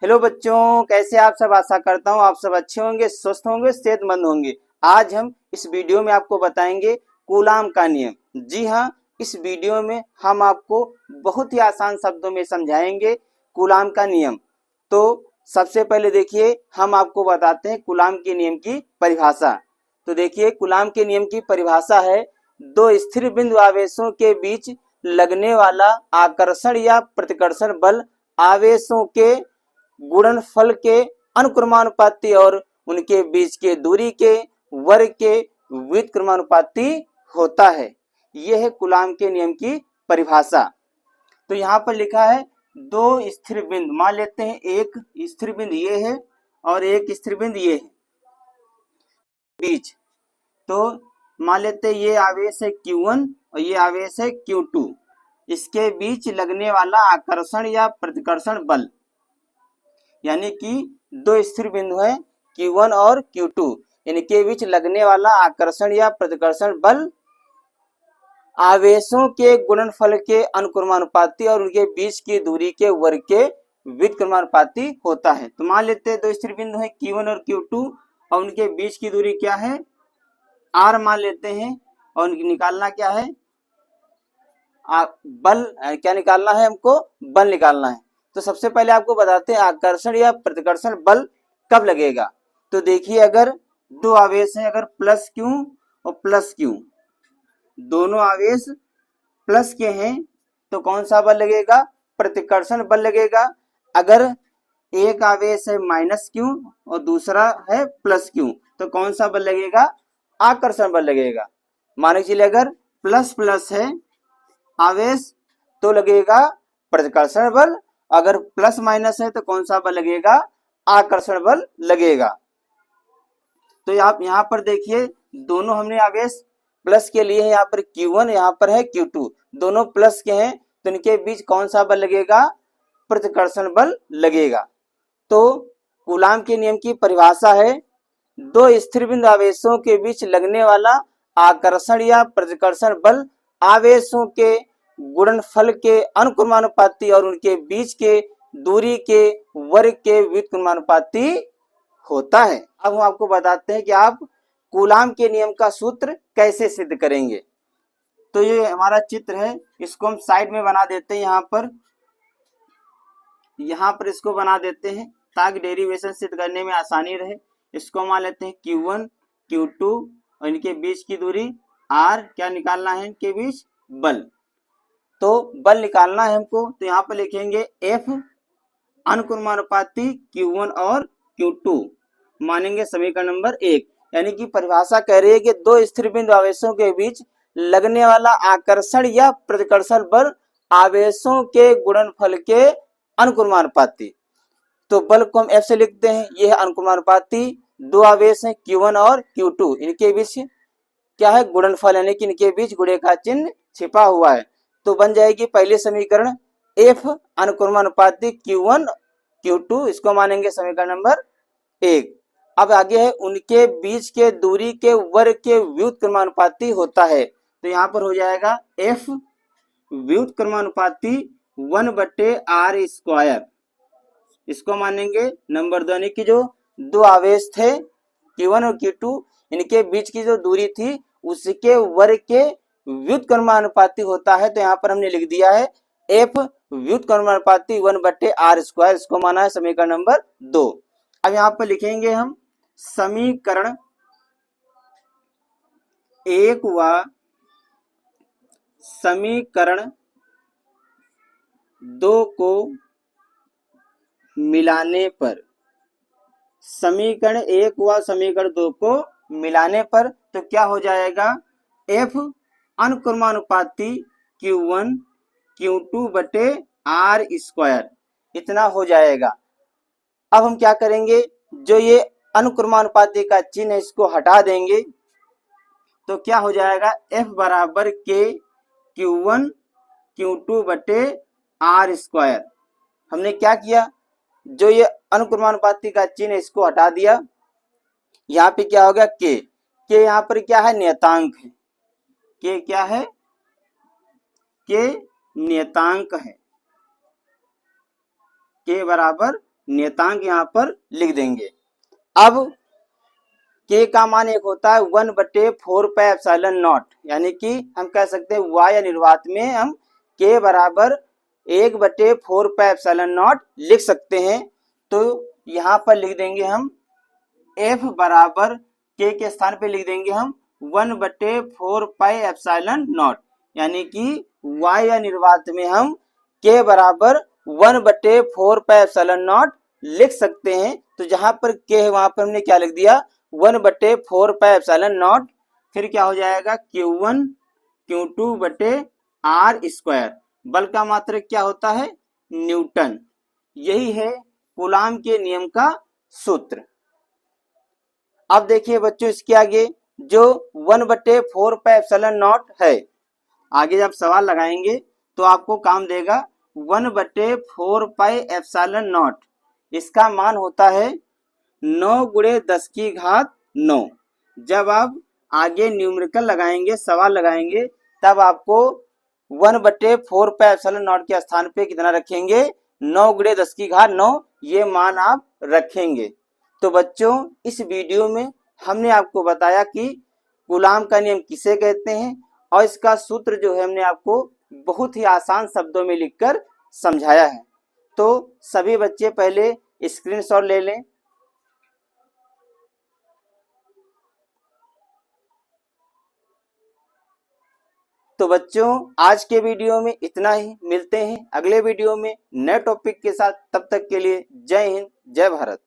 Hello बच्चों, कैसे आप सब। आशा करता हूँ आप सब अच्छे होंगे, स्वस्थ होंगे, सेहतमंद होंगे। आज हम इस वीडियो में आपको बताएंगे कूलाम का नियम। जी हाँ, इस वीडियो में हम आपको बहुत ही आसान शब्दों में समझाएंगे कूलाम का नियम। तो सबसे पहले देखिए, हम आपको बताते हैं कूलाम के नियम की परिभाषा। तो देखिए, कूलाम के नियम की परिभाषा है, दो स्थिर बिंदु आवेशों के बीच लगने वाला आकर्षण या प्रतिकर्षण बल आवेशों के गुणनफल के अनुक्रमानुपाती और उनके बीच के दूरी के वर्ग के व्युत्क्रमानुपाती होता है। यह है कूलाम के नियम की परिभाषा। तो यहाँ पर लिखा है दो स्थिर बिंदु, मान लेते हैं एक स्थिर बिंदु ये है और एक स्थिर बिंदु ये है बीच। तो मान लेते हैं ये आवेश है Q1 और ये आवेश है Q2। इसके बीच लगने वाला आकर्षण या प्रतिकर्षण बल, यानी कि दो स्थिर बिंदु है Q1 और Q2, इनके बीच लगने वाला आकर्षण या प्रतिकर्षण बल आवेशों के गुणनफल के अनुक्रमानुपाती और उनके बीच की दूरी के वर्ग के व्युत्क्रमानुपाती होता है। तो मान लेते हैं दो स्थिर बिंदु है Q1 और Q2 और उनके बीच की दूरी क्या है, R मान लेते हैं, और निकालना क्या है, बल क्या निकालना है, हमको बल निकालना है। तो सबसे पहले आपको बताते हैं आकर्षण या प्रतिकर्षण बल कब लगेगा। तो देखिए, अगर दो आवेश हैं, अगर प्लस Q और प्लस Q, दोनों आवेश प्लस के हैं, तो कौन सा बल लगेगा, प्रतिकर्षण बल लगेगा। अगर एक आवेश है माइनस Q और दूसरा है प्लस Q, तो कौन सा बल लगेगा, आकर्षण बल लगेगा। मान लीजिए अगर प्लस प्लस है आवेश तो लगेगा प्रतिकर्षण बल, अगर प्लस माइनस है तो कौन सा बल लगेगा, आकर्षण बल लगेगा। तो आप यहाँ पर देखिए, दोनों हमने आवेश प्लस के लिए है, यहाँ पर Q1 यहाँ पर है Q2, दोनों प्लस के हैं, तो इनके बीच कौन सा बल लगेगा, प्रतिकर्षण बल लगेगा। तो कूलाम के नियम की परिभाषा है, दो स्थिर बिंदु आवेशों के बीच लगने वाला आकर्षण या प्रतिकर्षण बल आवेशों के गुणनफल के अनुक्रमानुपाती और उनके बीच के दूरी के वर्ग के व्युत्क्रमानुपाती होता है। अब हम आपको बताते हैं कि आप कूलाम के नियम का सूत्र कैसे सिद्ध करेंगे। तो ये हमारा चित्र है, इसको हम साइड में बना देते हैं, यहाँ पर इसको बना देते हैं ताकि डेरिवेशन सिद्ध करने में आसानी रहे। इसको मान लेते हैं Q1 Q2 और इनके बीच की दूरी R, क्या निकालना है, इनके बीच बल। तो बल निकालना है हमको, तो यहाँ पर लिखेंगे F अनुक्रमानुपाती Q1 और Q2, मानेंगे समीकरण नंबर 1। यानी कि परिभाषा कह रही है कि दो स्थिर बिंदु आवेशों के बीच लगने वाला आकर्षण या प्रतिकर्षण बल आवेशों के गुणनफल के अनुक्रमानुपाती। तो बल को हम F से लिखते हैं, यह है अनुक्रमानुपाती। दो आवेश हैं Q1 और Q2, इनके बीच क्या है, गुणनफल, यानी कि इनके बीच गुणे का चिन्ह छिपा हुआ है। तो बन जाएगी पहले समीकरण F अनुक्रमानुपाती Q1 Q2, इसको मानेंगे समीकरण नंबर 1। अब आगे है उनके बीच के दूरी के वर्ग के व्युत्क्रमानुपाती होता है। तो यहाँ पर हो जाएगा F व्युत्क्रमानुपाती 1/r स्क्वायर, इसको मानेंगे नंबर 2, यानी कि जो दो आवेश थे Q1 और Q2, इनके बीच की जो दूरी थी उसके वर्ग के व्युत्क्रमानुपाती होता है। तो यहाँ पर हमने लिख दिया है F व्युत्क्रमानुपाती 1/r स्क्वायर, इसको माना है समीकरण नंबर 2। अब यहाँ पर लिखेंगे हम समीकरण 1 व समीकरण 2 को मिलाने पर, समीकरण 1 व समीकरण 2 को मिलाने पर तो क्या हो जाएगा, F अनुक्रमानुपाती Q1 Q2/r स्क्वायर, इतना हो जाएगा। अब हम क्या करेंगे, जो ये अनुक्रमानुपाती का चिन्ह है इसको हटा देंगे, तो क्या हो जाएगा, F बराबर K Q1 Q2/r स्क्वायर। हमने क्या किया, जो ये अनुक्रमानुपाती का चिन्ह इसको हटा दिया, यहाँ पे क्या हो गया, K यहाँ पर क्या है, नियतांक है, K क्या है, K नियतांक है, K बराबर नियतांक यहाँ पर लिख देंगे। अब k का मान एक होता है 1/4πε0, यानी कि हम कह सकते हैं y या निर्वात में हम k बराबर 1/4πε0 लिख सकते हैं। तो यहाँ पर लिख देंगे हम f बराबर k के स्थान पे लिख देंगे हम 1/4πε0, यानी कि y या निर्वात में हम k बराबर 1/4πε0 लिख सकते हैं। तो जहां पर k है वहां पर हमने क्या लिख दिया 1/4πε0, फिर क्या हो जाएगा Q1 Q2/r²। बल का मात्रक क्या होता है न्यूटन। यही है कूलाम के नियम का सूत्र। अब देखिए बच्चों इसके आगे जो 1/4πε0 है, आगे जब सवाल लगाएंगे तो आपको काम देगा 1/4πε0, इसका मान होता है 9 × 10⁹। जब आप आगे न्यूमेरिकल लगाएंगे, सवाल लगाएंगे, तब आपको 1/4πε0 के स्थान पे कितना रखेंगे 9 × 10⁹, ये मान आप रखेंगे। तो बच्चों इस वीडियो में हमने आपको बताया कि कूलाम का नियम किसे कहते हैं और इसका सूत्र जो है हमने आपको बहुत ही आसान शब्दों में लिखकर समझाया है। तो सभी बच्चे पहले स्क्रीनशॉट ले लें। तो बच्चों आज के वीडियो में इतना ही, मिलते हैं अगले वीडियो में नए टॉपिक के साथ। तब तक के लिए जय हिंद, जय भारत।